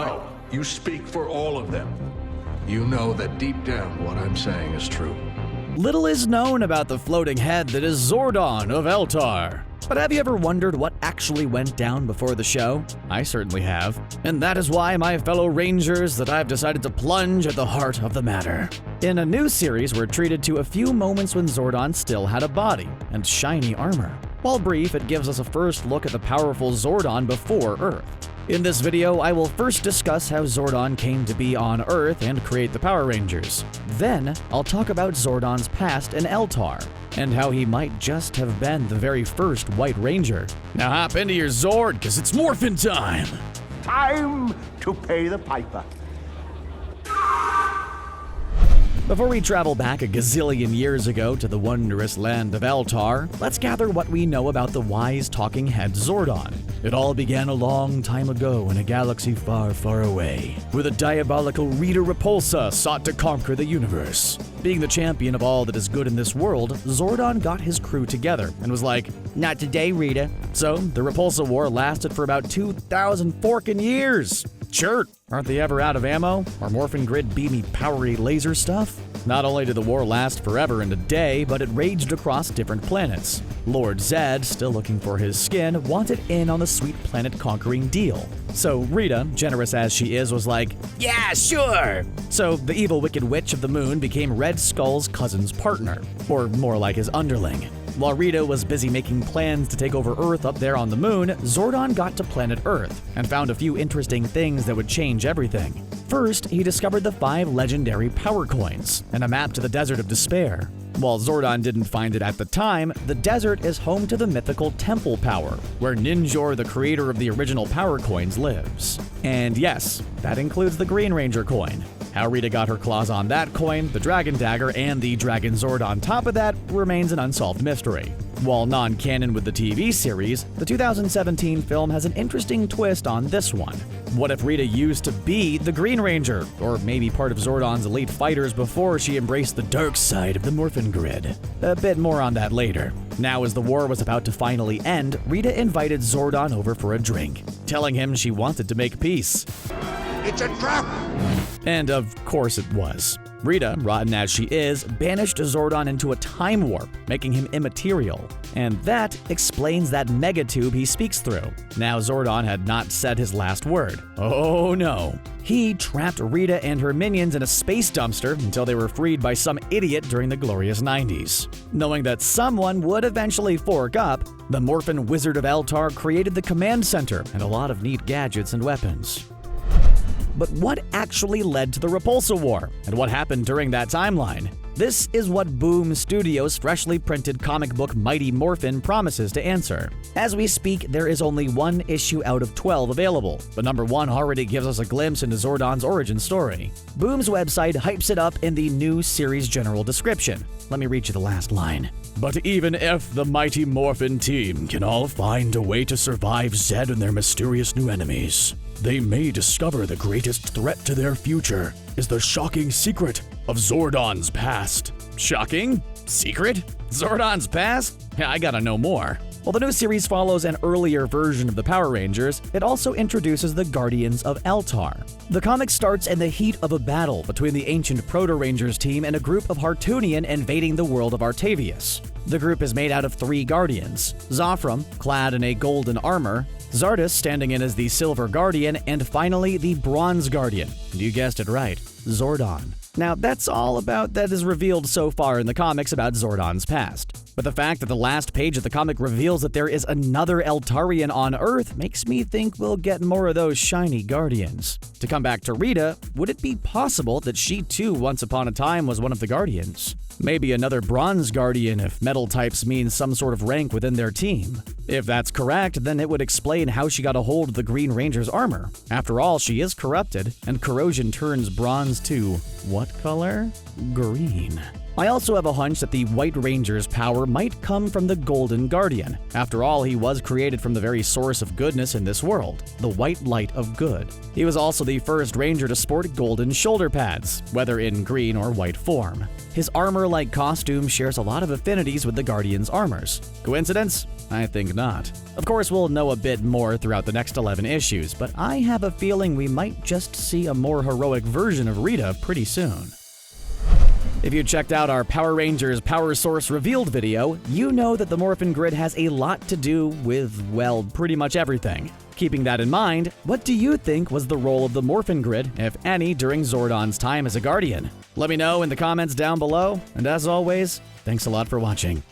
No, you speak for all of them. You know that deep down what I'm saying is true. Little is known about the floating head that is Zordon of Eltar. But have you ever wondered what actually went down before the show? I certainly have. And that is why, my fellow Rangers, that I've decided to plunge at the heart of the matter. In a new series, we're treated to a few moments when Zordon still had a body and shiny armor. While brief, it gives us a first look at the powerful Zordon before Earth. In this video, I will first discuss how Zordon came to be on Earth and create the Power Rangers. Then, I'll talk about Zordon's past in Eltar, and how he might just have been the very first White Ranger. Now hop into your Zord, cause it's morphin' time! Time to pay the piper. Before we travel back a gazillion years ago to the wondrous land of Eltar, let's gather what we know about the wise talking head Zordon. It all began a long time ago in a galaxy far, far away, where the diabolical Rita Repulsa sought to conquer the universe. Being the champion of all that is good in this world, Zordon got his crew together and was like, "Not today, Rita." So, the Repulsa War lasted for about 2,000 forkin' years. Sure, aren't they ever out of ammo? Or Morphin Grid beamy powery laser stuff? Not only did the war last forever and a day, but it raged across different planets. Lord Zed, still looking for his skin, wanted in on the sweet planet-conquering deal. So Rita, generous as she is, was like, "Yeah, sure!" So the evil wicked witch of the moon became Red Skull's cousin's partner, or more like his underling. While Rita was busy making plans to take over Earth up there on the moon, Zordon got to planet Earth and found a few interesting things that would change everything. First, he discovered the 5 legendary power coins and a map to the Desert of Despair. While Zordon didn't find it at the time, the desert is home to the mythical Temple Power, where Ninjor, the creator of the original power coins, lives. And yes, that includes the Green Ranger coin. How Rita got her claws on that coin, the Dragon Dagger, and the Dragon Zord on top of that remains an unsolved mystery. While non-canon with the TV series, the 2017 film has an interesting twist on this one. What if Rita used to be the Green Ranger, or maybe part of Zordon's elite fighters before she embraced the dark side of the Morphin Grid? A bit more on that later. Now, as the war was about to finally end, Rita invited Zordon over for a drink, telling him she wanted to make peace. It's a trap! And of course it was. Rita, rotten as she is, banished Zordon into a time warp, making him immaterial. And that explains that megatube he speaks through. Now Zordon had not said his last word. Oh no. He trapped Rita and her minions in a space dumpster until they were freed by some idiot during the glorious 90s. Knowing that someone would eventually fork up, the Morphin Wizard of Eltar created the command center and a lot of neat gadgets and weapons. But what actually led to the Repulsa War, and what happened during that timeline? This is what Boom Studios' freshly printed comic book Mighty Morphin promises to answer. As we speak, there is only 1 issue out of 12 available, but number 1 already gives us a glimpse into Zordon's origin story. Boom's website hypes it up in the new series general description. Let me read you the last line. "But even if the Mighty Morphin team can all find a way to survive Zed and their mysterious new enemies, they may discover the greatest threat to their future is the shocking secret of Zordon's past." Shocking? Secret? Zordon's past? I gotta know more. While the new series follows an earlier version of the Power Rangers, it also introduces the Guardians of Eltar. The comic starts in the heat of a battle between the ancient Proto-Rangers team and a group of Hartoonian invading the world of Artavius. The group is made out of 3 Guardians: Zofram, clad in a golden armor, Zardus standing in as the Silver Guardian, and finally the Bronze Guardian. You guessed it right, Zordon. Now, that's all about that is revealed so far in the comics about Zordon's past. But the fact that the last page of the comic reveals that there is another Eltarian on Earth makes me think we'll get more of those shiny Guardians. To come back to Rita, would it be possible that she too once upon a time was one of the Guardians? Maybe another Bronze Guardian if metal types mean some sort of rank within their team. If that's correct, then it would explain how she got a hold of the Green Ranger's armor. After all, she is corrupted, and corrosion turns bronze to what color? Green. I also have a hunch that the White Ranger's power might come from the Golden Guardian. After all, he was created from the very source of goodness in this world, the white light of good. He was also the first Ranger to sport golden shoulder pads, whether in green or white form. His armor-like costume shares a lot of affinities with the Guardian's armors. Coincidence? I think not. Of course, we'll know a bit more throughout the next 11 issues, but I have a feeling we might just see a more heroic version of Rita pretty soon. If you checked out our Power Rangers Power Source Revealed video, you know that the Morphin Grid has a lot to do with, well, pretty much everything. Keeping that in mind, what do you think was the role of the Morphin Grid, if any, during Zordon's time as a Guardian? Let me know in the comments down below, and as always, thanks a lot for watching.